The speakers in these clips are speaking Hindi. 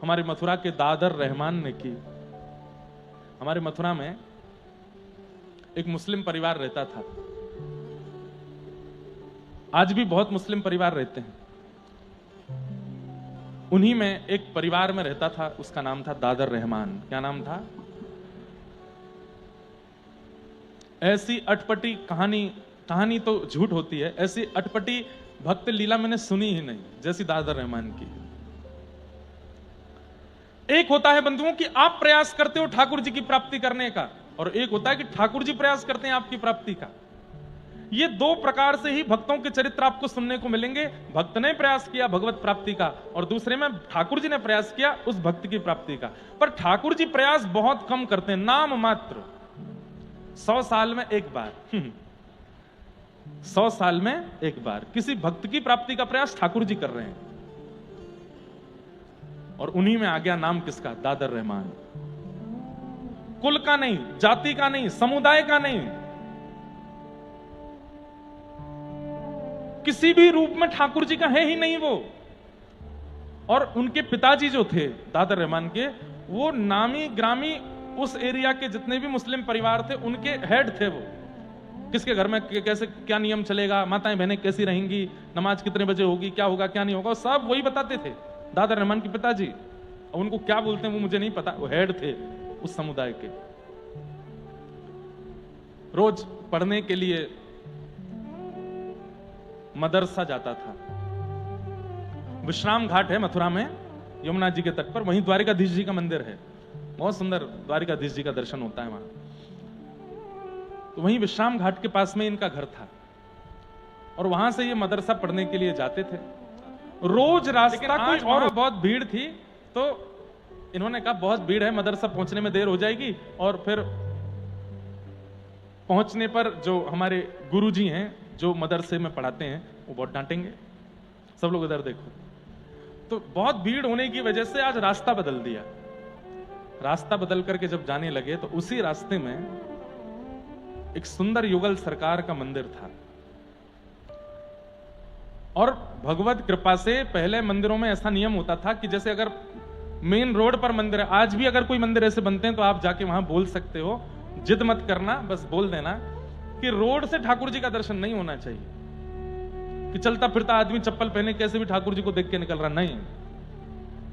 हमारे मथुरा के दादर रहमान ने की। हमारे मथुरा में एक मुस्लिम परिवार रहता था, आज भी बहुत मुस्लिम परिवार रहते हैं। उन्हीं में एक परिवार में रहता था, उसका नाम था दादर रहमान। क्या नाम था? ऐसी अटपटी कहानी तो झूठ होती है, ऐसी अटपटी भक्त लीला मैंने सुनी ही नहीं जैसी दादर रहमान की। एक होता है बंधुओं कि आप प्रयास करते हो ठाकुर जी की प्राप्ति करने का, और एक होता है कि ठाकुर जी प्रयास करते हैं आपकी प्राप्ति का। ये दो प्रकार से ही भक्तों के चरित्र आपको सुनने को मिलेंगे। भक्त ने प्रयास किया भगवत प्राप्ति का, और दूसरे में ठाकुर जी ने प्रयास किया उस भक्त की प्राप्ति का। पर ठाकुर जी प्रयास बहुत कम करते हैं, नाम मात्र। 100 साल में एक बार 100 साल में एक बार किसी भक्त की प्राप्ति का प्रयास ठाकुर जी कर रहे हैं, और उन्हीं में आ गया नाम किसका? दादर रहमान। कुल का नहीं, जाति का नहीं, समुदाय का नहीं, किसी भी रूप में ठाकुर जी का है ही नहीं वो। और उनके पिताजी जो थे दादर रहमान के, वो नामी ग्रामी उस एरिया के जितने भी मुस्लिम परिवार थे उनके हेड थे। वो किसके घर में कैसे क्या नियम चलेगा, माताएं बहनें कैसी रहेंगी, नमाज कितने बजे होगी, क्या होगा क्या नहीं होगा, सब वही बताते थे दादर रहमान के पिताजी। और उनको क्या बोलते हैं वो मुझे नहीं पता, वो हेड थे उस समुदाय के। रोज पढ़ने के लिए मदरसा जाता था। विश्राम घाट है मथुरा में, यमुना जी के तट पर, वहीं द्वारिकाधीश जी का मंदिर है। बहुत सुंदर द्वारिकाधीश जी का दर्शन होता है वहां। तो वहीं विश्राम घाट के पास में इनका घर था, और वहां से ये मदरसा पढ़ने के लिए जाते थे। रोज रास्ता कोई और बहुत भीड़ थी, तो इन्होंने कहा बहुत भीड़ है, मदरसा पहुंचने में देर हो जाएगी, और फिर पहुंचने पर जो हमारे गुरुजी हैं जो मदरसे में पढ़ाते हैं वो बहुत डांटेंगे। सब लोग इधर देखो। तो बहुत भीड़ होने की वजह से आज रास्ता बदल दिया। रास्ता बदल करके जब जाने लगे तो उसी रास्ते में एक सुंदर युगल सरकार का मंदिर था। और भगवत कृपा से पहले मंदिरों में ऐसा नियम होता था कि जैसे अगर मेन रोड पर मंदिर है, आज भी अगर कोई मंदिर ऐसे बनते हैं तो आप जाके वहां बोल सकते हो, जिद मत करना, बस बोल देना कि रोड से ठाकुर जी का दर्शन नहीं होना चाहिए, कि चलता फिरता आदमी चप्पल पहने कैसे भी ठाकुर जी को देख के निकल रहा, नहीं।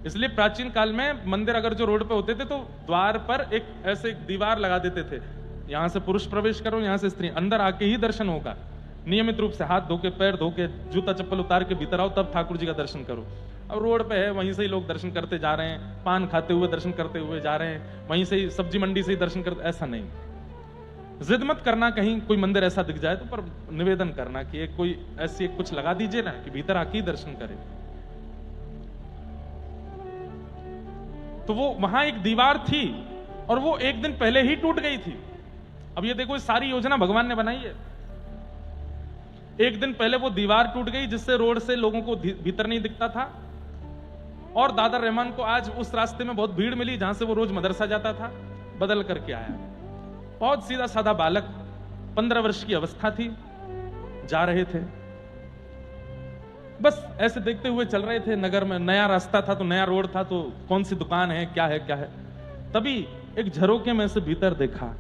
इसलिए प्राचीन काल में मंदिर अगर जो रोड पे होते थे तो द्वार पर एक ऐसे दीवार लगा देते थे, यहां से पुरुष प्रवेश करो, यहां से स्त्री, अंदर आके ही दर्शन होगा। नियमित रूप से हाथ धो के, पैर धो के, जूता चप्पल उतार के भीतर आओ, तब ठाकुर जी का दर्शन करो। अब रोड पे है, वहीं से ही लोग दर्शन करते जा रहे हैं, पान खाते हुए दर्शन करते हुए जा रहे हैं, वहीं से ही सब्जी मंडी से ही दर्शन करते, ऐसा नहीं। जिद मत करना कहीं कोई मंदिर ऐसा दिख जाए तो, पर निवेदन करना कि एक कोई ऐसी कुछ लगा दीजिए ना कि भीतर आके ही दर्शन करे। तो वो वहां एक दीवार थी और वो एक दिन पहले ही टूट गई थी। अब ये देखो, सारी योजना भगवान ने बनाई है। एक दिन पहले वो दीवार टूट गई जिससे रोड से लोगों को भीतर नहीं दिखता था, और दादर रहमान को आज उस रास्ते में बहुत भीड़ मिली जहां से वो रोज मदरसा जाता था। बदल करके आया, बहुत सीधा साधा बालक, 15 वर्ष की अवस्था थी, जा रहे थे, बस ऐसे देखते हुए चल रहे थे। नगर में नया रास्ता था, तो नया रोड था, तो कौन सी दुकान है, क्या है क्या है। तभी एक झरोके में से भीतर देखा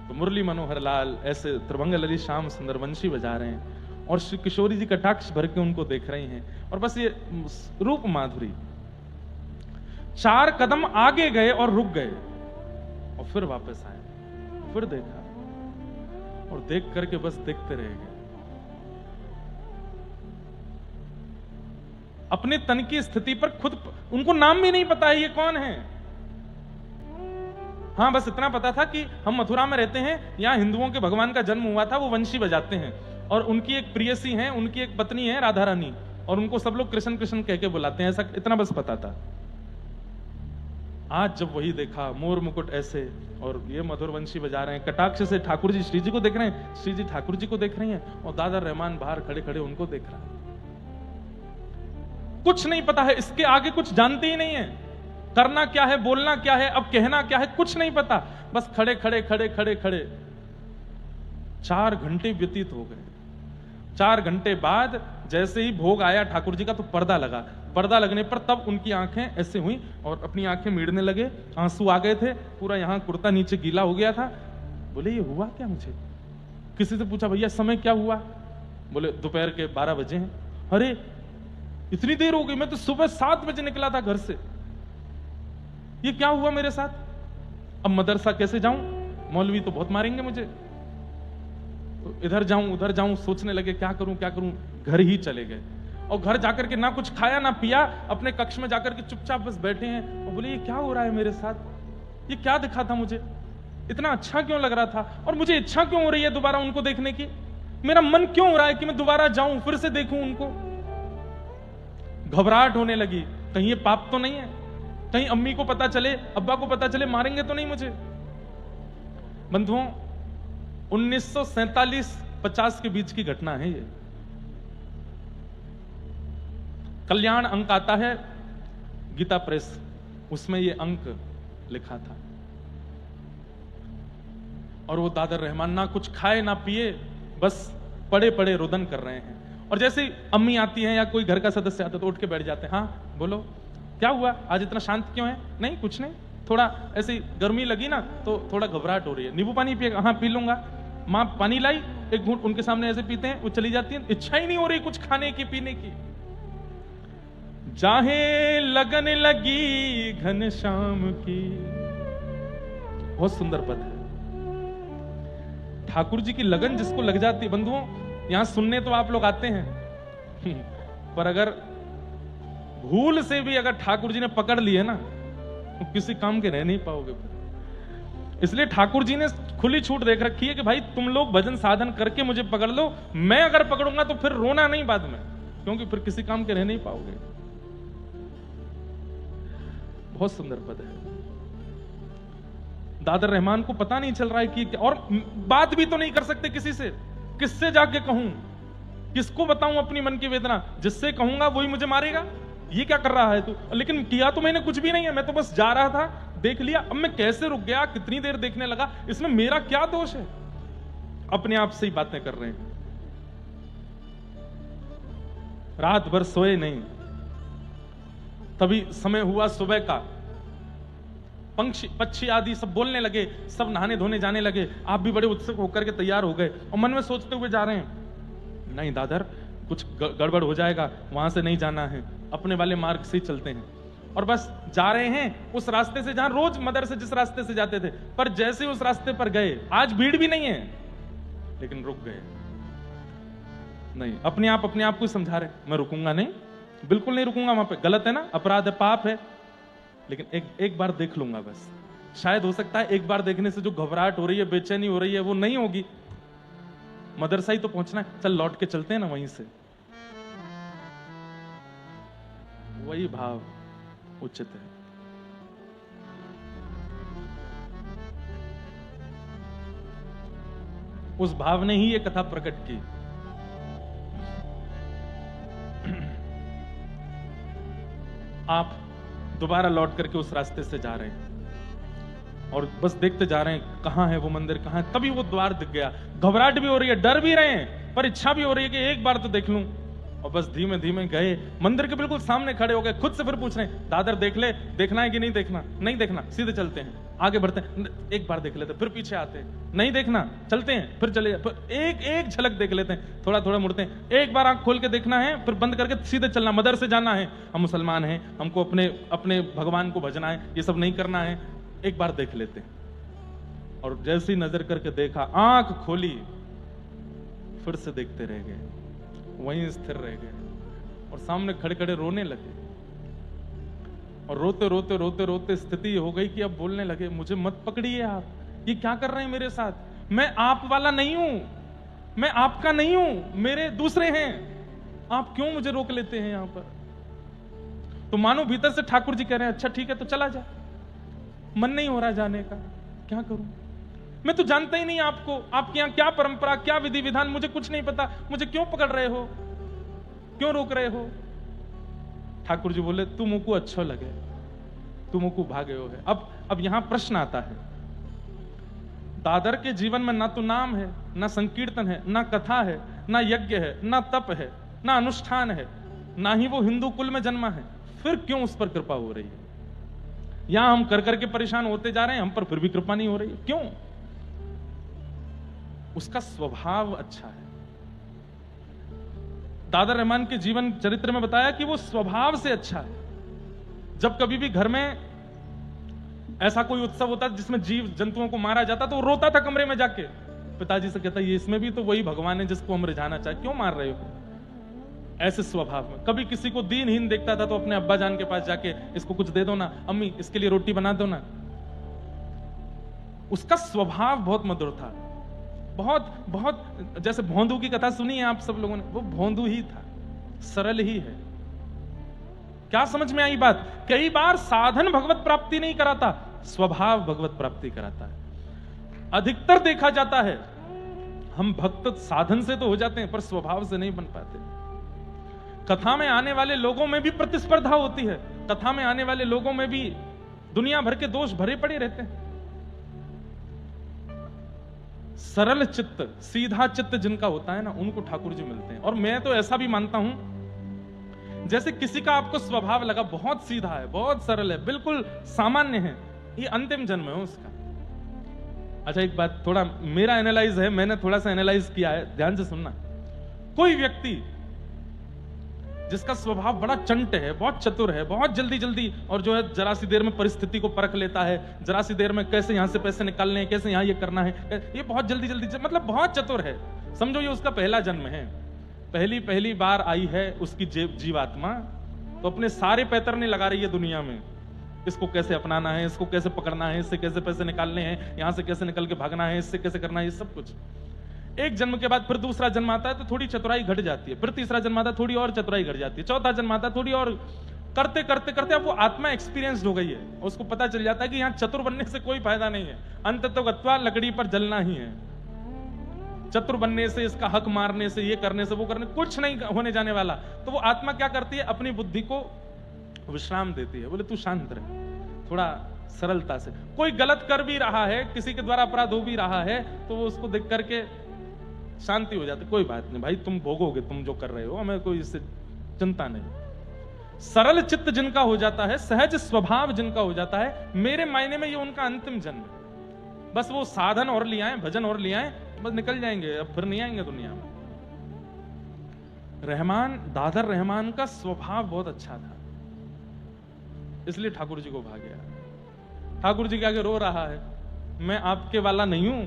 तो मुरली मनोहर लाल ऐसे त्रिभंग ललित श्याम सुंदर वंशी बजा रहे हैं, और श्री किशोरी जी कटाक्ष भर के उनको देख रही हैं, और बस ये रूप माधुरी। 4 कदम आगे गए और रुक गए, और फिर वापस आए, फिर देखा, और देख करके बस देखते रह गए। अपने तन की स्थिति पर खुद, उनको नाम भी नहीं पता है ये कौन है। हाँ, बस इतना पता था कि हम मथुरा में रहते हैं, यहां हिंदुओं के भगवान का जन्म हुआ था, वो वंशी बजाते हैं, और उनकी एक प्रियसी है, उनकी एक पत्नी है राधा रानी, और उनको सब लोग कृष्ण कृष्ण कह के बुलाते हैं, ऐसा इतना बस पता था। आज जब वही देखा, मोर मुकुट ऐसे, और ये मधुरवंशी बजा रहे हैं, कटाक्ष से ठाकुर जी श्री जी को देख रहे हैं, श्री जी ठाकुर जी को देख रही हैं, और दादर रहमान बाहर खड़े खड़े उनको देख रहा है। कुछ नहीं पता है, इसके आगे कुछ जानते ही नहीं है, करना क्या है, बोलना क्या है, अब कहना क्या है, कुछ नहीं पता, बस खड़े खड़े खड़े खड़े खड़े 4 घंटे व्यतीत हो गए। 4 घंटे बाद जैसे ही भोग आया ठाकुर जी का, तो पर्दा लगा। पर्दा लगने पर तब उनकी आंखें ऐसे हुई और अपनी आंखें मीड़ने लगे, आंसू आ गए थे, पूरा यहाँ कुर्ता नीचे गीला हो गया था। बोले ये हुआ क्या मुझे? किसी से पूछा भैया समय क्या हुआ? बोले दोपहर के 12 बजे हैं। अरे इतनी देर हो गई, मैं तो सुबह 7 बजे निकला था घर से, ये क्या हुआ मेरे साथ? अब मदरसा कैसे जाऊं? मौलवी तो बहुत मारेंगे मुझे, तो इधर जाऊं उधर जाऊं, सोचने लगे क्या करूं क्या करूं। घर ही चले गए और घर जाकर के ना कुछ खाया ना पिया, अपने कक्ष में जाकर के चुपचाप बस बैठे हैं और बोले ये क्या हो रहा है मेरे साथ? ये क्या दिखा था मुझे? इतना अच्छा क्यों लग रहा था? और मुझे इच्छा क्यों हो रही है दोबारा उनको देखने की? मेरा मन क्यों हो रहा है कि मैं दोबारा जाऊं, फिर से देखूं उनको? घबराहट होने लगी, कहीं ये पाप तो नहीं है? कहीं अम्मी को पता चले, अब्बा को पता चले, मारेंगे तो नहीं मुझे? बंधुओं 1947-50 के बीच की घटना है ये। कल्याण अंक आता है गीता प्रेस, उसमें ये अंक लिखा था। और वो दादर रहमान ना कुछ खाए ना पिए, बस पड़े पड़े रुदन कर रहे हैं। और जैसे ही अम्मी आती हैं या कोई घर का सदस्य आता है तो उठ के बैठ जाते हैं। हाँ बोलो क्या हुआ, आज इतना शांत क्यों है? नहीं कुछ नहीं, थोड़ा ऐसी गर्मी लगी ना तो थोड़ा घबराहट हो रही है। नींबू पानी पिएगा? हाँ पी लूंगा। माँ पानी लाई, एक घूंट उनके सामने ऐसे पीते हैं, वो चली जाती है। इच्छा ही नहीं हो रही कुछ खाने की पीने की। जाहे लगन लगी घनश्याम की, बहुत सुंदर पद है। ठाकुर जी की लगन जिसको लग जाती है, बंधुओं यहां सुनने तो आप लोग आते हैं पर अगर भूल से भी अगर ठाकुर जी ने पकड़ लिए ना तो किसी काम के रह नहीं पाओगे। इसलिए ठाकुर जी ने खुली छूट देख रखी है कि भाई तुम लोग भजन साधन करके मुझे पकड़ लो, मैं अगर पकड़ूंगा तो फिर रोना नहीं बाद में, क्योंकि फिर किसी काम के रह नहीं पाओगे। बहुत सुंदर पद है। दादर रहमान को पता नहीं चल रहा है कि और बात भी तो नहीं कर सकते किसी से, किससे जाके कहूं, किसको बताऊं अपनी मन की वेदना? जिससे कहूंगा वही मुझे मारेगा, ये क्या कर रहा है तू? लेकिन किया तो मैंने कुछ भी नहीं है, मैं तो बस जा रहा था, देख लिया। अब मैं कैसे रुक गया, कितनी देर देखने लगा, इसमें मेरा क्या दोष है? अपने आप से ही बातें कर रहे हैं। रात भर सोए नहीं, तभी समय हुआ सुबह का। पक्षी आदि सब बोलने लगे, सब नहाने धोने जाने लगे। आप भी बड़े उत्सुक होकर के तैयार हो गए और मन में सोचते हुए जा रहे हैं, नहीं दादर कुछ गड़बड़ हो जाएगा, वहां से नहीं जाना है, अपने वाले मार्ग से ही चलते हैं। और बस जा रहे हैं उस रास्ते से जहां रोज मदरसे जिस रास्ते से जाते थे। पर जैसे उस रास्ते पर गए, आज भीड़ भी नहीं है, लेकिन रुक गए। नहीं, अपने आप को समझा रहे, मैं रुकूंगा नहीं, बिल्कुल नहीं रुकूंगा वहां पे, गलत है ना, अपराध है, पाप है, लेकिन एक बार देख लूंगा बस। शायद हो सकता है एक बार देखने से जो घबराहट हो रही है, बेचैनी हो रही है, वो नहीं होगी। मदरसा ही तो पहुंचना है, चल लौट के चलते हैं ना वहीं से। वही भाव उचित है। उस भाव ने ही ये कथा प्रकट की। आप दोबारा लौट करके उस रास्ते से जा रहे हैं और बस देखते जा रहे हैं कहां है वो मंदिर, कहां है। तभी वो द्वार दिख गया। घबराहट भी हो रही है, डर भी रहे हैं, पर इच्छा भी हो रही है कि एक बार तो देख लूं। और बस धीमे धीमे गए, मंदिर के बिल्कुल सामने खड़े हो गए। खुद से फिर पूछ रहे हैं, दादर देख ले, देखना है कि नहीं देखना? नहीं देखना, सीधे चलते हैं, आगे बढ़ते हैं। एक बार देख लेते, फिर पीछे आते हैं, नहीं देखना, चलते हैं, फिर चले, फिर एक झलक देख लेते हैं, थोड़ा थोड़ा मुड़ते हैं। एक बार आंख खोल के देखना है, फिर बंद करके सीधे चलना, मदरसे जाना है, हम मुसलमान हैं, हमको अपने भगवान को भजना है, ये सब नहीं करना है। एक बार देख लेते हैं। और जैसी नजर करके देखा, आंख खोली, फिर से देखते रह गए, वहीं स्थिर रह गए और सामने खड़े खड़े रोने लगे। और रोते रोते रोते रोते स्थिति हो गई कि अब बोलने लगे, मुझे मत पकड़िए आप, ये क्या कर रहे हैं मेरे साथ? मैं आप वाला नहीं हूं, मैं आपका नहीं हूं, मेरे दूसरे हैं, आप क्यों मुझे रोक लेते हैं यहां पर? तो मानो भीतर से ठाकुर जी कह रहे हैं, अच्छा ठीक है तो चला जा, मन नहीं हो रहा जाने का, क्या करूं? मैं तो जानता ही नहीं आपको, आपके यहां क्या परंपरा, क्या विधि विधान, मुझे कुछ नहीं पता, मुझे क्यों पकड़ रहे हो, क्यों रोक रहे हो? ठाकुर जी बोले, तुमको अच्छा लगे, तुमको भागे हो है। अब यहां प्रश्न आता है, दादर के जीवन में ना तो नाम है, ना संकीर्तन है, ना कथा है, ना यज्ञ है, ना तप है, ना अनुष्ठान है, ना ही वो हिंदू कुल में जन्मा है, फिर क्यों उस पर कृपा हो रही है? यहां हम कर करके परेशान होते जा रहे हैं, हम पर फिर भी कृपा नहीं हो रही है, क्यों? उसका स्वभाव अच्छा है। दादर रहमान के जीवन चरित्र में बताया कि वो स्वभाव से अच्छा है। जब कभी भी घर में ऐसा कोई उत्सव होता जिसमें जीव जंतुओं को मारा जाता तो वो रोता था कमरे में जाके, पिताजी से कहता ये इसमें भी तो वही भगवान है जिसको हम रिझाना चाहे, क्यों मार रहे हो? ऐसे स्वभाव में। कभी किसी को दीनहीन देखता था तो अपने अब्बा जान के पास जाके इसको कुछ दे दो ना, अम्मी इसके लिए रोटी बना दो ना। उसका स्वभाव बहुत मधुर था, बहुत बहुत। जैसे भोंदू की कथा सुनी है आप सब लोगों ने, वो भोंदू ही था, सरल ही है। क्या समझ में आई बात? कई बार साधन भगवत प्राप्ति नहीं कराता, स्वभाव भगवत प्राप्ति कराता है। अधिकतर देखा जाता है हम भक्त साधन से तो हो जाते हैं पर स्वभाव से नहीं बन पाते। कथा में आने वाले लोगों में भी प्रतिस्पर्धा होती है, कथा में आने वाले लोगों में भी दुनिया भर के दोष भरे पड़े रहते हैं। सरल चित्त, सीधा चित्त जिनका होता है ना, उनको ठाकुर जी मिलते हैं। और मैं तो ऐसा भी मानता हूं, जैसे किसी का आपको स्वभाव लगा बहुत सीधा है, बहुत सरल है, बिल्कुल सामान्य है, ये अंतिम जन्म है उसका। अच्छा एक बात, थोड़ा मेरा एनालाइज है, मैंने थोड़ा सा एनालाइज किया है, ध्यान से सुनना। कोई व्यक्ति जिसका स्वभाव बड़ा चंट है, बहुत चतुर है, बहुत जल्दी जल्दी और जो है जरा सी देर में परिस्थिति को परख लेता है, जरा सी देर में कैसे यहां से पैसे निकालने हैं, कैसे यहां ये करना है, ये बहुत जल्दी जल्दी, मतलब बहुत चतुर है, समझो ये उसका पहला जन्म है, पहली बार आई है उसकी जीवात्मा, तो अपने सारे पैतरने लगा रही है दुनिया में, इसको कैसे अपनाना है, इसको कैसे पकड़ना है, इससे कैसे पैसे निकालने हैं, यहां से कैसे निकल के भागना है, इससे कैसे करना है, ये सब कुछ। एक जन्म के बाद फिर दूसरा जन्म आता है तो थोड़ी चतुराई घट जाती है, फिर तीसरा जन्म आता है थोड़ी और चतुराई घट जाती है, चौथा जन्म आता है थोड़ी और, करते करते करते अब वो आत्मा एक्सपीरियंस्ड हो गई है, उसको पता चल जाता है कि यहाँ चतुर बनने से कोई फायदा नहीं है, अंत तो गत्वा लकड़ी पर जलना ही है। चतुर बनने से, इसका हक मारने से, ये करने से, वो करने, कुछ नहीं होने जाने वाला। तो वो आत्मा क्या करती है, अपनी बुद्धि को विश्राम देती है, बोले तू शांत रहे, थोड़ा सरलता से। कोई गलत कर भी रहा है, किसी के द्वारा अपराध हो भी रहा है, तो वो उसको देख करके शांति हो जाती, कोई बात नहीं भाई, तुम भोगोगे, तुम जो कर रहे हो, हमें कोई इससे चिंता नहीं। सरल चित्त जिनका हो जाता है, सहज स्वभाव जिनका हो जाता है, मेरे मायने में ये उनका अंतिम जन्म है। बस वो साधन और ले आए, भजन और ले आए, बस निकल जाएंगे, अब फिर नहीं आएंगे दुनिया में। रहमान, दादर रहमान का स्वभाव बहुत अच्छा था, इसलिए ठाकुर जी को भा गया। ठाकुर जी के आगे रो रहा है, मैं आपके वाला नहीं हूं,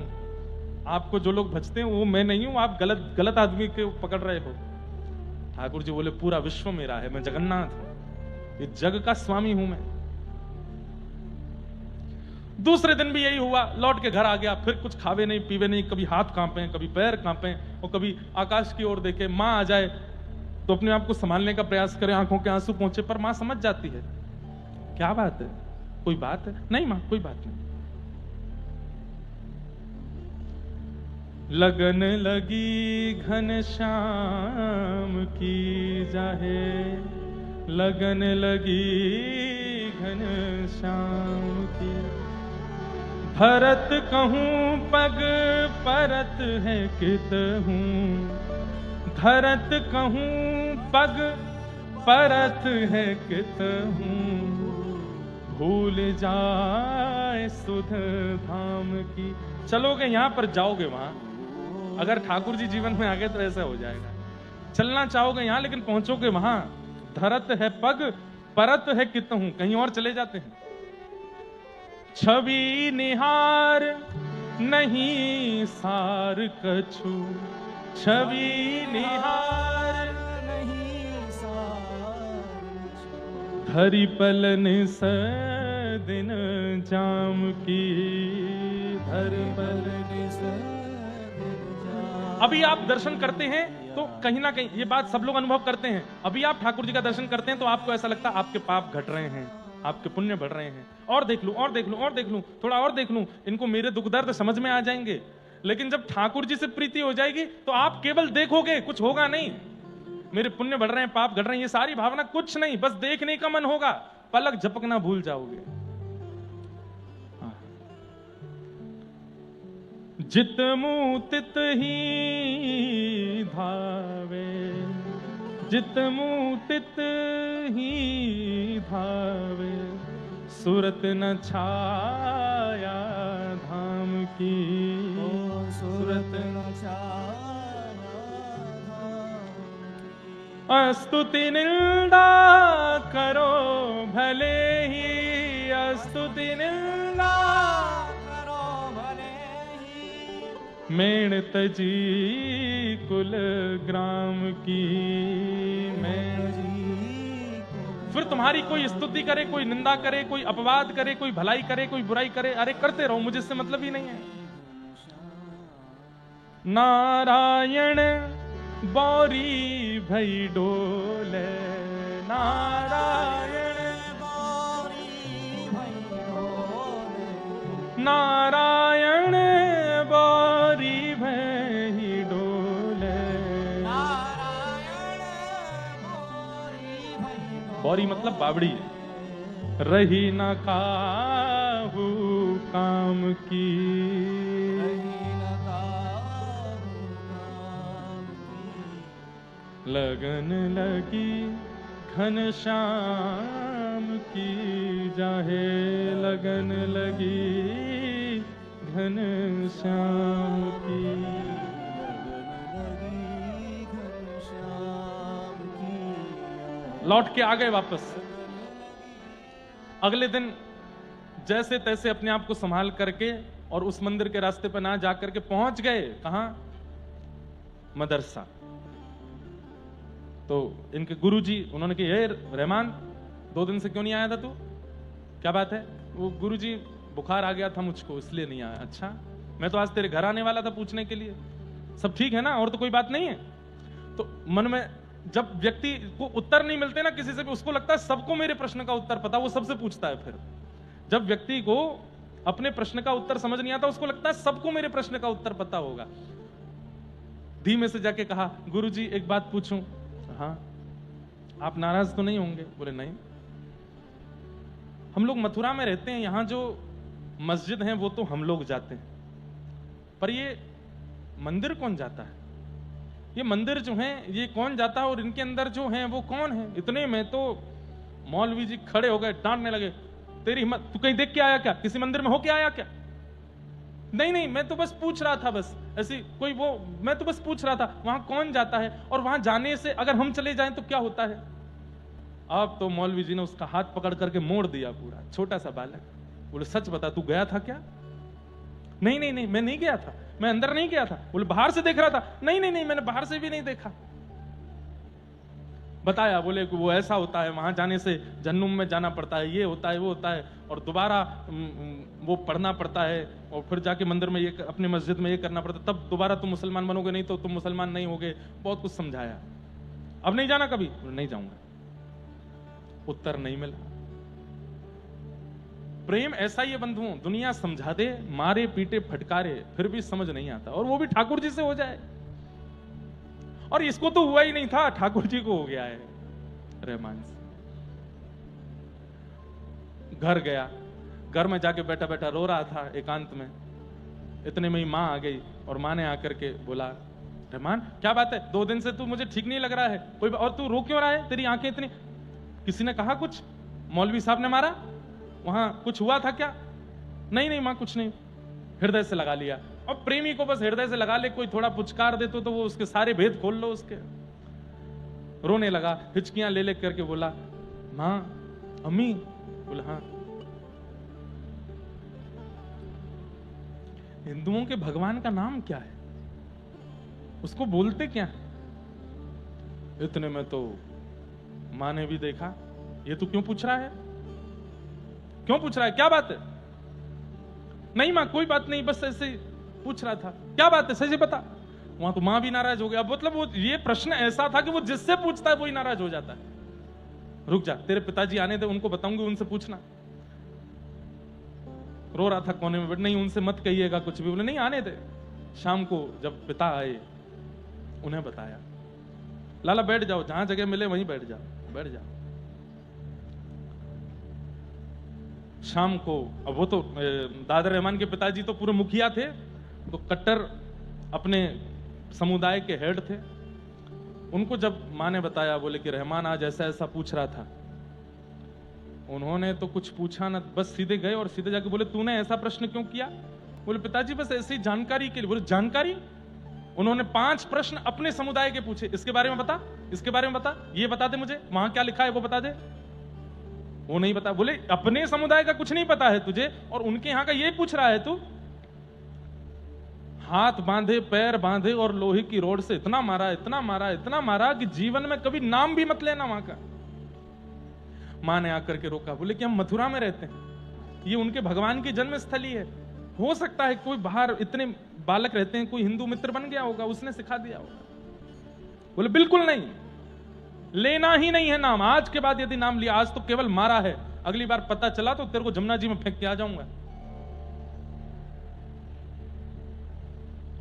आपको जो लोग भजते हैं वो मैं नहीं हूं, आप गलत आदमी को पकड़ रहे हो। ठाकुर जी बोले पूरा विश्व मेरा है, मैं जगन्नाथ हूं, ये जग का स्वामी हूं मैं। दूसरे दिन भी यही हुआ, लौट के घर आ गया, फिर कुछ खावे नहीं पीवे नहीं, कभी हाथ कांपे, कभी पैर कांपे, और कभी आकाश की ओर देखे, मां आ जाए तो अपने आप को संभालने का प्रयास करे, आंखों के आंसू पहुंचे, पर मां समझ जाती है, क्या बात है, कोई बात है? नहीं मां, कोई बात नहीं। लगन लगी घनश्याम की जाहे, लगन लगी घनश्याम की, भरत कहूं पग परत है कितहूं, धरत कहूं पग परत है कितहूं, भूल जाए सुध धाम की। चलोगे यहां पर जाओगे वहां, अगर ठाकुर जी जीवन में आ गए तो ऐसा हो जाएगा। चलना चाहोगे यहां लेकिन पहुंचोगे वहां, धरत है पग परत है कितहूं, कहीं और चले जाते हैं। छवि निहार नहीं सार कछु, छवि निहार नहीं सार, धरि पलन दिन जाम की, धरि पलन अभी आप दर्शन करते हैं तो कहीं ना कहीं ये बात सब लोग अनुभव करते हैं। अभी आप ठाकुर जी का दर्शन करते हैं तो आपको ऐसा लगता है आपके पाप घट रहे हैं, आपके पुण्य बढ़ रहे हैं, और देख लूं और देख लूं और देख लूं, थोड़ा और देख लूं, इनको मेरे दुख दर्द समझ में आ जाएंगे। लेकिन जब ठाकुर जी से प्रीति हो जाएगी तो आप केवल देखोगे, कुछ होगा नहीं। मेरे पुण्य बढ़ रहे हैं, पाप घट रहे हैं, ये सारी भावना कुछ नहीं, बस देखने का मन होगा, पलक झपकना भूल जाओगे। जित मुँह तित ही धावे, जित मुँह तित ही धावे, सूरत न छाया धाम की, सूरत न छाया धाम की। स्तुति निंदा करो भले ही, स्तुति निंदा करो भले ही, मेण तजी कुल ग्राम की, फिर तुम्हारी कोई स्तुति करे, कोई निंदा करे, कोई अपवाद करे, कोई भलाई करे, कोई बुराई करे, अरे करते रहो, मुझे इससे मतलब ही नहीं है। नारायण बौरी भई डोले, नारायण बौरी भई डोले, नारायण बौरी भई डोले, नारायण बौरी भई डोले। बौरी मतलब बावड़ी, रही न काहू काम की, लगन लगी घनश्याम की, जाहे लगन लगी घनश्याम की, लौट के आ गए वापस। अगले दिन जैसे तैसे अपने आप को संभाल करके और उस मंदिर के रास्ते पर ना जाकर के पहुंच गए, कहां? मदरसा। तो इनके गुरुजी उन्होंने कहा, ये रहमान 2 दिन से क्यों नहीं आया था तू, क्या बात है? वो गुरुजी बुखार आ गया था मुझको इसलिए नहीं आया। अच्छा, मैं तो आज तेरे घर आने वाला था पूछने के लिए, सब ठीक है ना, और तो कोई बात नहीं है? तो मन में जब व्यक्ति को उत्तर नहीं मिलते ना किसी से भी, उसको लगता है सबको मेरे प्रश्न का उत्तर पता, वो सबसे पूछता है। फिर जब व्यक्ति को अपने प्रश्न का उत्तर समझ नहीं आता, उसको लगता है सबको मेरे प्रश्न का उत्तर पता होगा। धीमे से जाके कहा, गुरुजी एक बात पूछूं? हाँ। आप नाराज तो नहीं होंगे? बोले नहीं। हम लोग मथुरा में रहते हैं, यहां जो मस्जिद है वो तो हम लोग जाते हैं, पर ये मंदिर कौन जाता है? ये मंदिर जो है ये कौन जाता है, और इनके अंदर जो है वो कौन है? इतने में तो मौलवी जी खड़े हो गए, डांटने लगे, तेरी हिम्मत, तू कहीं देख के आया क्या? किसी मंदिर में होके आया क्या? नहीं नहीं, मैं तो बस पूछ रहा था, बस ऐसी कोई वो, मैं तो बस पूछ रहा था वहां कौन जाता है, और वहां जाने से अगर हम चले जाएं तो क्या होता है? अब तो मौलवी जी ने उसका हाथ पकड़ करके मोड़ दिया, पूरा छोटा सा बालक। बोले सच बता, तू गया था क्या? नहीं नहीं नहीं, मैं नहीं गया था, मैं अंदर नहीं गया था। बोले बाहर से देख रहा था? नहीं नहीं नहीं, मैंने बाहर से भी नहीं देखा। बताया, बोले कि वो ऐसा होता है, वहां जाने से जहन्नुम में जाना पड़ता है, ये होता है वो होता है, और दोबारा वो पढ़ना पड़ता है, और फिर जाके मंदिर में ये, अपने मस्जिद में ये करना पड़ता है, तब दोबारा तुम मुसलमान बनोगे, नहीं तो तुम मुसलमान नहीं होगे। बहुत कुछ समझाया। अब नहीं जाना कभी? नहीं जाऊंगा। उत्तर नहीं मिला। प्रेम ऐसा ही है बंधुओं, दुनिया समझा दे, मारे पीटे फटकारे, फिर भी समझ नहीं आता, और वो भी ठाकुर जी से हो जाए। और इसको तो हुआ ही नहीं था, ठाकुर जी को हो गया है रहमान से। घर गया, घर में जाके बैठा बैठा रो रहा था एकांत में। इतने में ही माँ आ गई, और माँ ने आकर के बोला, रहमान क्या बात है, 2 दिन से तू मुझे ठीक नहीं लग रहा है, कोई और तू रो क्यों रहा है? तेरी आंखें इतनी, किसी ने कहा कुछ? मौलवी साहब ने मारा? वहां कुछ हुआ था क्या? नहीं नहीं माँ, कुछ नहीं। हृदय से लगा लिया। और प्रेमी को बस हृदय से लगा ले, कोई थोड़ा पुचकार दे तो वो उसके सारे भेद खोल लो उसके। रोने लगा, हिचकियां ले ले करके बोला, माँ, अम्मी। बोला हाँ। हिंदुओं के भगवान का नाम क्या है? उसको बोलते क्या? इतने में तो माँ ने भी देखा, ये तू क्यों पूछ रहा है? क्यों पूछ रहा है? क्या बात है? नहीं माँ, कोई बात नहीं, बस ऐसे पूछ रहा था। क्या बात है, सही बता। वहां तो मां भी नाराज हो गया। मतलब वो ये प्रश्न ऐसा था कि वो जिससे पूछता है वही नाराज हो जाता है। रुक जा, तेरे पिताजी आने दे, उनको बताऊंगी, उनसे पूछना। रो रहा था कोने में, नहीं उनसे मत कहिएगा कुछ भी। बोले नहीं, आने दे। शाम को जब पिता आए, उन्हें बताया, लाला बैठ जाओ, जहां जगह मिले वहीं बैठ जाओ, बैठ जाओ। शाम को, अब वो तो दादा रहमान के पिताजी तो पूरे मुखिया थे, तो कट्टर अपने समुदाय के हेड थे। उनको जब माँ ने बताया, बोले कि रहमान आज ऐसा ऐसा पूछ रहा था, उन्होंने तो कुछ पूछा ना, बस सीधे गए और सीधे जाके बोले तूने ऐसा प्रश्न क्यों किया? बोले पिताजी बस ऐसी जानकारी के लिए। बोले जानकारी? उन्होंने 5 प्रश्न अपने समुदाय के पूछे, इसके बारे में बता, इसके बारे में बता, ये बता दे मुझे, वहां क्या लिखा है वो बता दे। वो नहीं बता। बोले अपने समुदाय का कुछ नहीं पता है तुझे और उनके यहां का ये पूछ रहा है तू? हाथ बांधे, पैर बांधे और लोहे की रोड से इतना मारा, इतना मारा, इतना मारा कि जीवन में कभी नाम भी मत लेना वहां का। मां ने आकर के रोका, बोले कि हम मथुरा में रहते हैं, ये उनके भगवान की जन्म स्थली है, हो सकता है कोई बाहर इतने बालक रहते हैं, कोई हिंदू मित्र बन गया होगा, उसने सिखा दिया होगा। बोले बिल्कुल नहीं, लेना ही नहीं है नाम। आज के बाद यदि नाम लिया, आज तो केवल मारा है, अगली बार पता चला तो तेरे को जमुना जी में फेंक के आ जाऊंगा।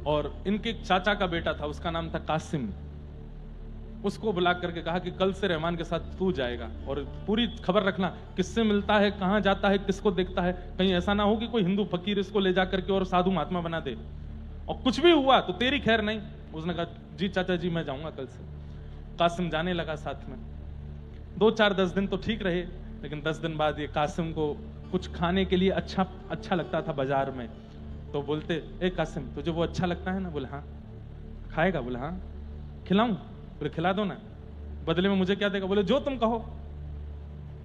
और इनके चाचा का बेटा था, उसका नाम था कासिम, उसको बुला करके कहा कि कल से रहमान के साथ तू जाएगा और पूरी खबर रखना, किससे मिलता है, कहां जाता है, किसको देखता है, कहीं ऐसा ना हो कि कोई हिंदू फकीर इसको ले जाकर के और साधु महात्मा बना दे, और कुछ भी हुआ तो तेरी खैर नहीं। उसने कहा जी चाचा जी मैं जाऊंगा कल से। कासिम जाने लगा साथ में। 2-4-10 दिन तो ठीक रहे, लेकिन 10 दिन बाद ये कासिम को कुछ खाने के लिए अच्छा लगता था बाजार में, तो बोलते ए कासिम तुझे वो अच्छा लगता है ना? बोले हाँ। खाएगा? बोले हाँ। खिलाऊं? बोले खिला दो ना। बदले में मुझे क्या देगा? बोले जो तुम कहो।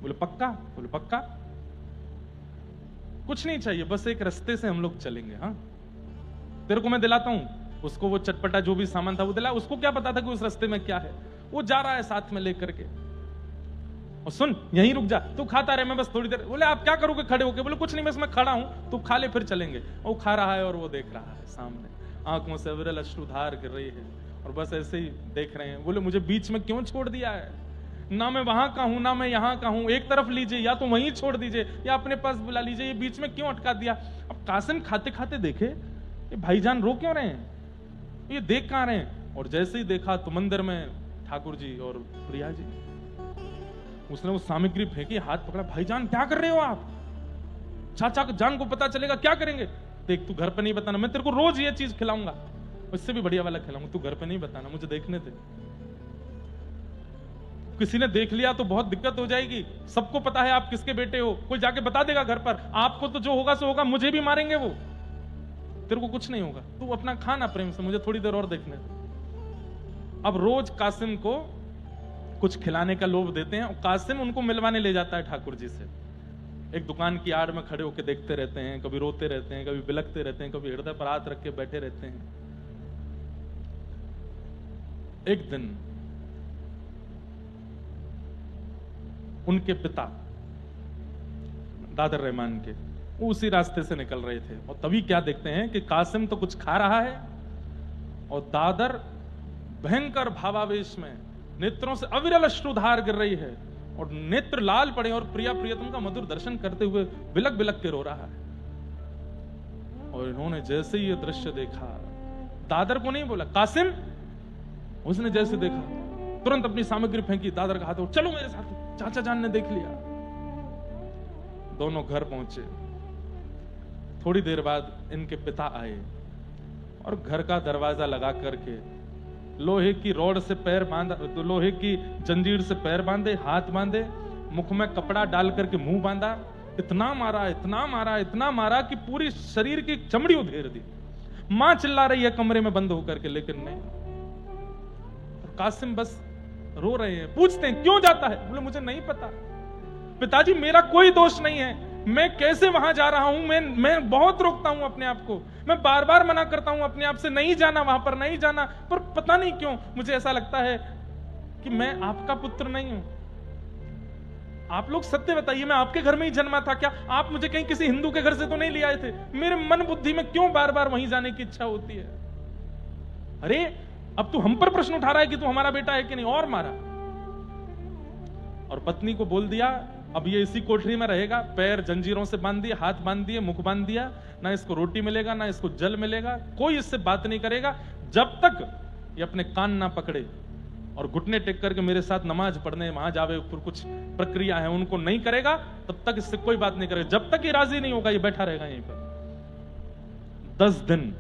बोले पक्का? बोले पक्का। कुछ नहीं चाहिए, बस एक रास्ते से हम लोग चलेंगे। हाँ तेरे को मैं दिलाता हूं। उसको वो चटपटा जो भी सामान था वो दिला। उसको क्या पता था कि उस रास्ते में क्या है, वो जा रहा है साथ में लेकर के। और सुन यहीं रुक जा, तू खाता रहे, मैं बस थोड़ी देर। बोले आप क्या करोगे खड़े होके? बोले कुछ नहीं, बस मैं खड़ा हूं, तू खा ले फिर चलेंगे। वो खा रहा है और वो देख रहा है सामने, आंखों से अविरल अश्रुधार गिर रही है और बस ऐसे ही देख रहे हैं। बोले मुझे बीच में क्यों छोड़ दिया है? ना मैं वहां का हूं ना मैं यहां का हूं, एक तरफ लीजिए या तो वहीं छोड़ दीजिए या अपने पास बुला लीजिए, ये बीच में क्यों अटका दिया? अब कासिम खाते खाते देखे ये भाईजान रो क्यों रहे हैं, ये देख कहां रहे हैं? और जैसे ही देखा तो मंदिर में ठाकुर जी और प्रिया जी। उसने वो सामग्री फेंकी, हाथ पकड़ा, भाईजान क्या कर रहे हो आप? चाचा जान को पता चलेगा क्या करेंगे? देख तू घर पे नहीं बताना, मैं तेरे को रोज ये चीज खिलाऊंगा, इससे भी बढ़िया वाला खिलाऊंगा, तू घर पे नहीं बताना, मुझे देखने दे। किसी ने देख लिया तो बहुत दिक्कत हो जाएगी, सबको पता है आप किसके बेटे हो, कोई जाके बता देगा घर पर, आपको तो जो होगा सो होगा, मुझे भी मारेंगे वो, तेरे को कुछ नहीं होगा, तू अपना खाना प्रेम से, मुझे थोड़ी देर और देखने दे। अब रोज कासिम को कुछ खिलाने का लोभ देते हैं और कासिम उनको मिलवाने ले जाता है ठाकुर जी से। एक दुकान की आड़ में खड़े होकर देखते रहते हैं, कभी रोते रहते हैं, कभी बिलखते रहते हैं, कभी हृदय पर हाथ रख के बैठे रहते हैं। एक दिन उनके पिता दादर रहमान के वो उसी रास्ते से निकल रहे थे और तभी क्या देखते हैं कि कासिम तो कुछ खा रहा है और दादर भयंकर भावावेश में नेत्रों से अविरल अश्रुधार गिर रही है और नेत्र लाल पड़े और प्रिया प्रियतम का मधुर दर्शन करते हुए बिलक बिलक के रो रहा है। और इन्होंने जैसे ही ये दृश्य देखा, दादर को नहीं बोला कासिम, उसने जैसे देखा तुरंत अपनी सामग्री फेंकी, दादर का हाथ, चलो मेरे साथ, चाचा जान ने देख लिया। दोनों घर पहुंचे। थोड़ी देर बाद इनके पिता आए और घर का दरवाजा लगा करके लोहे की रॉड से पैर बांधा, तो लोहे की जंजीर से पैर बांधे, हाथ बांधे, मुख में कपड़ा डाल करके मुंह बांधा, इतना मारा, इतना मारा, इतना मारा कि पूरी शरीर की चमड़ी उधेड़ दी। मां चिल्ला रही है कमरे में बंद होकर के, लेकिन नहीं। और कासिम बस रो रहे हैं। पूछते हैं क्यों जाता है? बोले मुझे नहीं पता पिताजी, मेरा कोई दोष नहीं है, मैं कैसे वहां जा रहा हूं, मैं बहुत रोकता हूं अपने आप को, मैं बार बार मना करता हूं अपने आप से, नहीं जाना वहां पर, नहीं जाना, पर पता नहीं क्यों मुझे ऐसा लगता है कि मैं आपका पुत्र नहीं हूं। आप लोग सत्य बताइए, मैं आपके घर में ही जन्मा था क्या? आप मुझे कहीं किसी हिंदू के घर से तो नहीं ले आए थे? मेरे मन बुद्धि में क्यों बार बार वहीं जाने की इच्छा होती है? अरे अब तू हम पर प्रश्न उठा रहा है कि तू हमारा बेटा है कि नहीं, और मारा। और पत्नी को बोल दिया अब ये इसी कोठरी में रहेगा, पैर जंजीरों से बांध दिए, हाथ बांध दिए, मुख बांध दिया, ना इसको रोटी मिलेगा ना इसको जल मिलेगा, कोई इससे बात नहीं करेगा जब तक ये अपने कान ना पकड़े और घुटने टेक करके मेरे साथ नमाज पढ़ने वहां जावे, फिर कुछ प्रक्रिया है उनको नहीं करेगा, तब तक इससे कोई बात नहीं करेगा, जब तक ये राजी नहीं होगा ये बैठा रहेगा यहीं पर। 10 दिन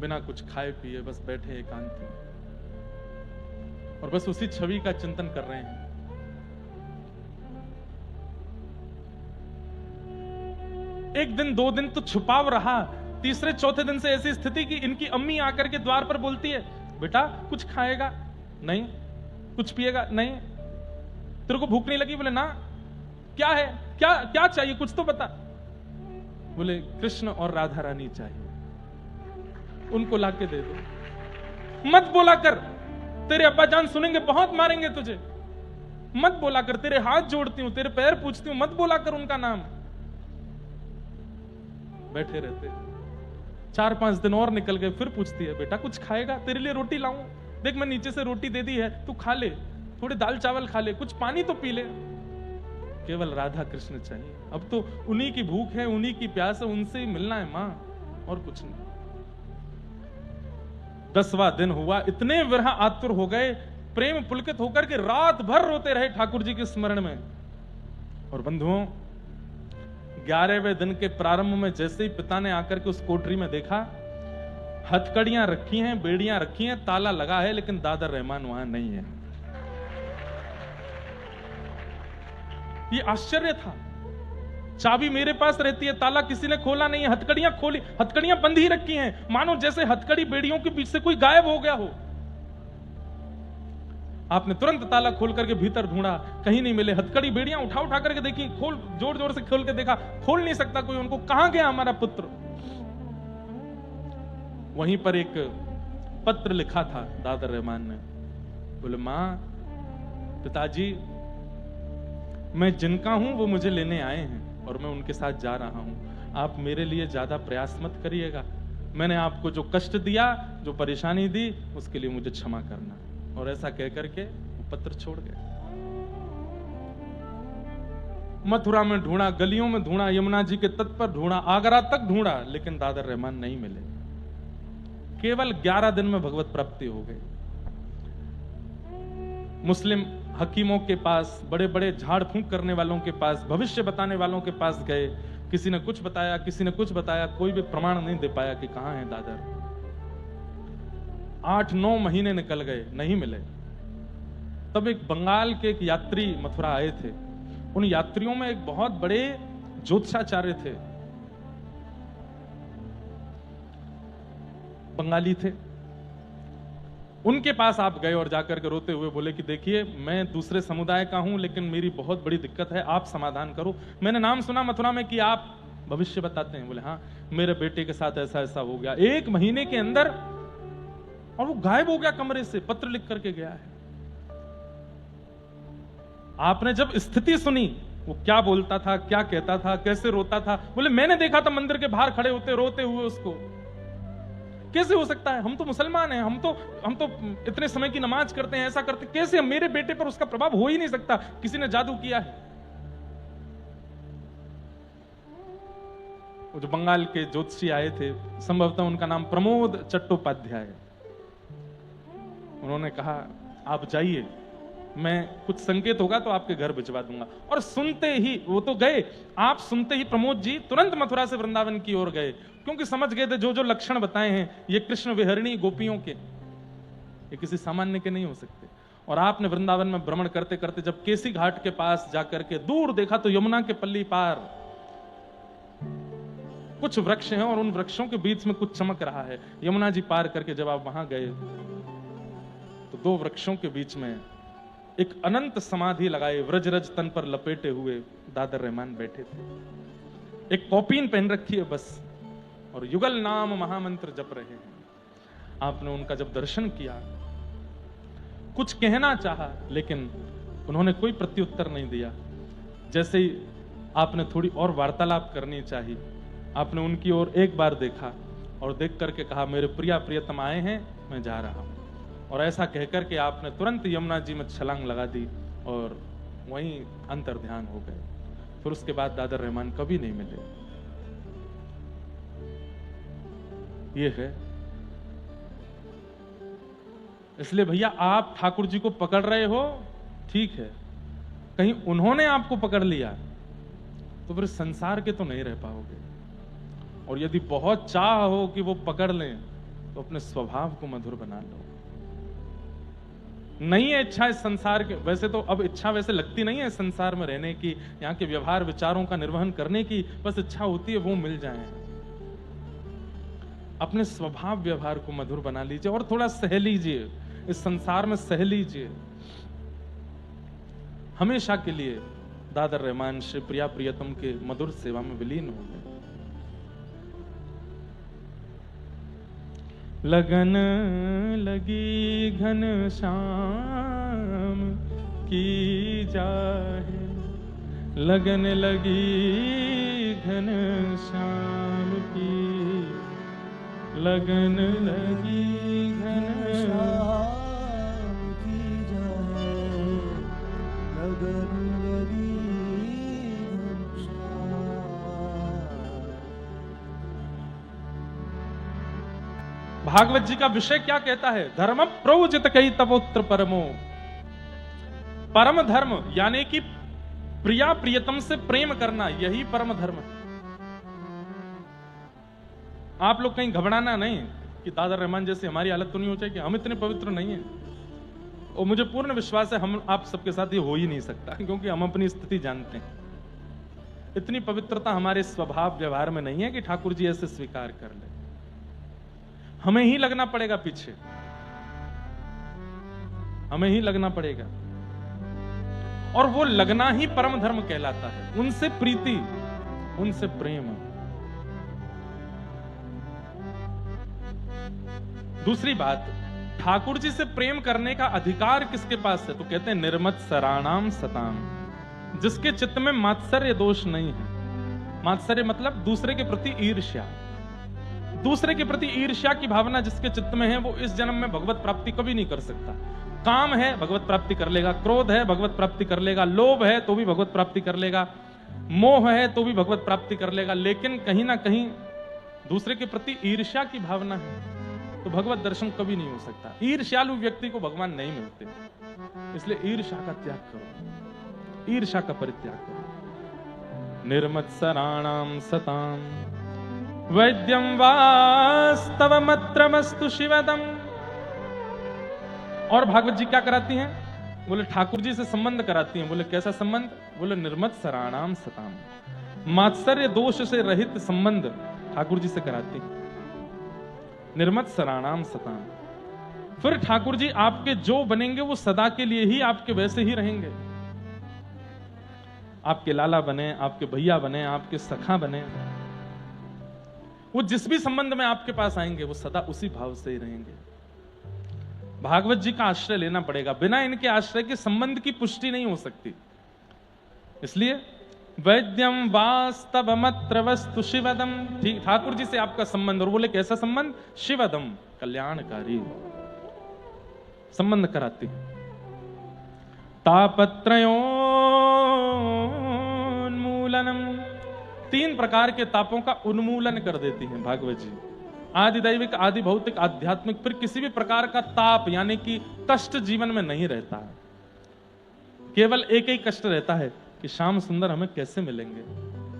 बिना कुछ खाए पिए बस बैठे एकांत में। और बस उसी छवि का चिंतन कर रहे हैं। एक दिन, 2 दिन तो छुपाव रहा, तीसरे चौथे दिन से ऐसी स्थिति कि इनकी अम्मी आकर के द्वार पर बोलती है, बेटा कुछ खाएगा? नहीं। कुछ पिएगा? नहीं। तेरे को भूख नहीं लगी? बोले ना। क्या है? क्या क्या चाहिए? कुछ तो बता। बोले कृष्ण और राधा रानी चाहिए, उनको लाके दे दो। मत बोला कर, तेरे अब्बा जान सुनेंगे, बहुत मारेंगे तुझे। मत बोला कर, तेरे हाथ जोड़ती हूं, तेरे पैर पूछती हूं, मत बोला कर उनका नाम। बैठे रहते, 4-5 दिन और निकल गए, फिर पूछती है, बेटा कुछ खाएगा? तेरे लिए रोटी लाऊं? देख मैं नीचे से रोटी दे दी है, तू खा ले, थोड़े दाल चावल खा ले, कुछ पानी तो पी ले। केवल राधा कृष्ण चाहिए, अब तो उन्हीं की भूख है, उन्हीं की प्यास है, उनसे ही मिलना है मां, और कुछ नहीं। 10वां दिन हुआ, इतने विरह आतुर हो गए, प्रेम पुलकित होकर के रात भर रोते रहे ठाकुर जी के स्मरण में। और बंधुओं, 11वें दिन के प्रारंभ में जैसे ही पिता ने आकर के उस कोठरी में देखा, हथकड़ियां रखी हैं, बेड़ियां रखी हैं, ताला लगा है, लेकिन दादर रहमान वहां नहीं है। ये आश्चर्य था। चाबी मेरे पास रहती है, ताला किसी ने खोला नहीं है, हथकड़ियां खोली, हथकड़ियां बंद ही रखी हैं, मानो जैसे हथकड़ी बेड़ियों के बीच से कोई गायब हो गया हो। आपने तुरंत ताला खोल करके भीतर ढूंढा, कहीं नहीं मिले। हथकड़ी बेड़ियां उठा उठा करके देखी, खोल, जोर जोर से खोल के देखा, खोल नहीं सकता कोई उनको। कहां गया हमारा पुत्र? वहीं पर एक पत्र लिखा था दादर रहमान ने। बोले मां, पिताजी, मैं जिनका हूं वो मुझे लेने आए हैं और मैं उनके साथ जा रहा हूं। आप मेरे लिए ज्यादा प्रयास मत करिएगा। मैंने आपको जो कष्ट दिया, जो परेशानी दी, उसके लिए मुझे क्षमा करना। और ऐसा कहकर के वो पत्र छोड़ गए। मथुरा में ढूंढा, गलियों में ढूंढा, यमुना जी के तट पर ढूंढा, आगरा तक ढूंढा, लेकिन दादर रहमान नहीं मिले। केवल 11 दिन में भगवत प्राप्ति हो गई। मुस्लिम हकीमों के पास, बड़े बड़े झाड़ फूंक करने वालों के पास, भविष्य बताने वालों के पास गए, किसी ने कुछ बताया, किसी ने कुछ बताया, कोई भी प्रमाण नहीं दे पाया कि कहां है दादर। 8-9 महीने निकल गए, नहीं मिले। तब एक बंगाल के एक यात्री मथुरा आए थे। उन यात्रियों में एक बहुत बड़े ज्योतिषाचार्य थे, बंगाली थे। उनके पास आप गए और जाकर के रोते हुए बोले कि देखिए, मैं दूसरे समुदाय का हूं, लेकिन मेरी बहुत बड़ी दिक्कत है, आप समाधान करो। मैंने नाम सुना मथुरा में कि आप भविष्य बताते हैं। बोले हाँ, मेरे बेटे के साथ ऐसा ऐसा हो गया। 1 महीने के अंदर, और वो गायब हो गया कमरे से, पत्र लिख करके गया है। आपने जब स्थिति सुनी, वो क्या बोलता था, क्या कहता था, कैसे रोता था। बोले मैंने देखा था मंदिर के बाहर खड़े होते रोते हुए उसको। कैसे हो सकता है? हम तो मुसलमान हैं, हम तो इतने समय की नमाज करते हैं, ऐसा करते, कैसे मेरे बेटे पर उसका प्रभाव हो ही नहीं सकता, किसी ने जादू किया है। वो जो बंगाल के ज्योतिषी आए थे, संभवतः उनका नाम प्रमोद चट्टोपाध्याय। उन्होंने कहा आप जाइए, मैं कुछ संकेत होगा तो आपके घर भिजवा दूंगा। और सुनते ही, वो तो गए, आप सुनते ही प्रमोद जी तुरंत मथुरा से वृंदावन की ओर गए, क्योंकि समझ गए थे जो जो लक्षण बताए हैं ये कृष्ण विहरणी गोपियों के, ये किसी सामान्य के नहीं हो सकते। और आपने वृंदावन में भ्रमण करते करते जब केसी घाट के पास जाकर के दूर देखा तो यमुना के पल्ली पार कुछ वृक्ष हैं और उन वृक्षों के बीच में कुछ चमक रहा है। यमुना जी पार करके जब आप वहां गए तो 2 वृक्षों के बीच में एक अनंत समाधि लगाए, व्रजरज तन पर लपेटे हुए दादर रहमान बैठे थे। एक कॉपीन पहन रखी है बस, और युगल नाम महामंत्र जप रहे हैं। आपने उनका जब दर्शन किया, कुछ कहना चाहा, लेकिन उन्होंने कोई प्रत्युत्तर नहीं दिया। जैसे ही आपने थोड़ी और वार्तालाप करनी चाहिए, आपने उनकी ओर एक बार देखा और देख करके कहा मेरे प्रिया प्रियतम आए हैं, मैं जा रहा हूं। और ऐसा कहकर के आपने तुरंत यमुना जी में छलांग लगा दी और वहीं अंतर ध्यान हो गए। फिर उसके बाद दादर रहमान कभी नहीं मिले। ये है। इसलिए भैया, आप ठाकुर जी को पकड़ रहे हो, ठीक है, कहीं उन्होंने आपको पकड़ लिया तो फिर संसार के तो नहीं रह पाओगे। और यदि बहुत चाह हो कि वो पकड़ लें तो अपने स्वभाव को मधुर बना लो। नहीं है इच्छा इस संसार के, वैसे तो अब इच्छा वैसे लगती नहीं है इस संसार में रहने की, यहाँ के व्यवहार विचारों का निर्वहन करने की, बस इच्छा होती है वो मिल जाए। अपने स्वभाव व्यवहार को मधुर बना लीजिए और थोड़ा सह लीजिए, इस संसार में सह लीजिए। हमेशा के लिए दादर रहमान श्री प्रिया प्रियतम के मधुर सेवा में विलीन हो गए। लगन लगी घन श्याम की जाहे, लगन लगी घन श्याम की, लगन लगी घन श्याम की जाहे, लगन लगी घन श्याम। भागवत जी का विषय क्या कहता है? धर्म प्रवजित कई तपोत्र परमो। परम धर्म यानी कि प्रिया प्रियतम से प्रेम करना, यही परम धर्म है। आप लोग कहीं घबराना नहीं कि दादर रहमान जैसे हमारी हालत तो नहीं हो जाएगी, हम इतने पवित्र नहीं है। और मुझे पूर्ण विश्वास है हम आप सबके साथ ये हो ही नहीं सकता, क्योंकि हम अपनी स्थिति जानते हैं। इतनी पवित्रता हमारे स्वभाव व्यवहार में नहीं है कि ठाकुर जी ऐसे स्वीकार कर ले। हमें ही लगना पड़ेगा पीछे, हमें ही लगना पड़ेगा, और वो लगना ही परम धर्म कहलाता है। उनसे प्रीति, उनसे प्रेम। दूसरी बात, ठाकुर जी से प्रेम करने का अधिकार किसके पास है? तो कहते हैं निर्मत्सराणाम सताम, जिसके चित्त में मात्सर्य दोष नहीं है। मात्सर्य मतलब दूसरे के प्रति ईर्ष्या, दूसरे के प्रति ईर्ष्या की भावना जिसके चित्त में है, वो इस जन्म में भगवत प्राप्ति कभी नहीं कर सकता। काम है भगवत प्राप्ति कर लेगा, क्रोध है भगवत प्राप्ति कर लेगा, लोभ है तो भी भगवत प्राप्ति कर लेगा, मोह है तो भी भगवत प्राप्ति कर लेगा, लेकिन कहीं ना कहीं दूसरे के प्रति ईर्ष्या की भावना है तो भगवत दर्शन कभी नहीं हो सकता। ईर्ष्यालु व्यक्ति को भगवान नहीं मिलते, इसलिए ईर्ष्या का त्याग करो, ईर्ष्या का परित्याग करो। निर्मत्सराणाम सताम वैद्यम वास्तवमत्रमस्तु शिवदम। और भागवत जी क्या कराती हैं? बोले ठाकुर जी से संबंध कराती हैं। बोले कैसा संबंध? बोले निर्मत्सराणाम सताम, मात्सर्य दोष से रहित संबंध ठाकुर जी से कराती हैं। निर्मत्सराणाम सताम। फिर ठाकुर जी आपके जो बनेंगे वो सदा के लिए ही आपके वैसे ही रहेंगे। आपके लाला बने, आपके भैया बने, आपके सखा बने, वो जिस भी संबंध में आपके पास आएंगे वो सदा उसी भाव से ही रहेंगे। भागवत जी का आश्रय लेना पड़ेगा, बिना इनके आश्रय के संबंध की पुष्टि नहीं हो सकती। इसलिए वैद्यम वास्तवमत्र वस्तु शिवदम, ठीक ठाकुर जी से आपका संबंध। और बोले कैसा संबंध? शिवदम, कल्याणकारी संबंध कराती। तापत्रयोन्मूलनम, 3 प्रकार के तापों का उन्मूलन कर देती हैं भागवत जी। आदि दैविक, आदि भौतिक, आध्यात्मिक, फिर किसी भी प्रकार का ताप यानी कि कष्ट जीवन में नहीं रहता है। केवल एक ही कष्ट रहता है कि श्याम सुंदर हमें कैसे मिलेंगे,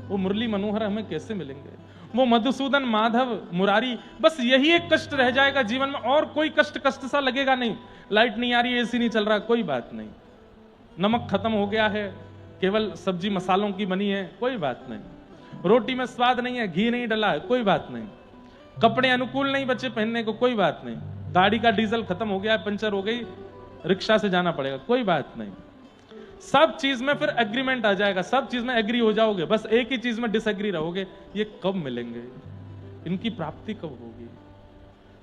वो मुरली मनोहर हमें कैसे मिलेंगे, वो मधुसूदन माधव मुरारी, बस यही एक कष्ट रह जाएगा जीवन में। और कोई कष्ट कष्ट सा लगेगा नहीं। लाइट नहीं आ रही, एसी नहीं चल रहा, कोई बात नहीं। नमक खत्म हो गया है, केवल सब्जी मसालों की बनी है, कोई बात नहीं। रोटी में स्वाद नहीं है, घी नहीं डला है, कोई बात नहीं। कपड़े अनुकूल नहीं बचे पहनने को, कोई बात नहीं। गाड़ी का डीजल खत्म हो गया, पंचर हो गई, रिक्शा से जाना पड़ेगा, कोई बात नहीं। सब चीज में फिर एग्रीमेंट आ जाएगा, सब चीज में एग्री हो जाओगे, बस एक ही चीज में डिसएग्री रहोगे। ये कब मिलेंगे, इनकी प्राप्ति कब होगी,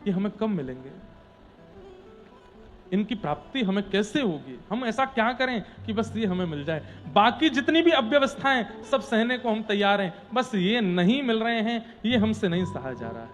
ये हमें कब मिलेंगे, इनकी प्राप्ति हमें कैसे होगी, हम ऐसा क्या करें कि बस ये हमें मिल जाए। बाकी जितनी भी अव्यवस्थाएं सब सहने को हम तैयार हैं, बस ये नहीं मिल रहे हैं, ये हमसे नहीं सहा जा रहा है।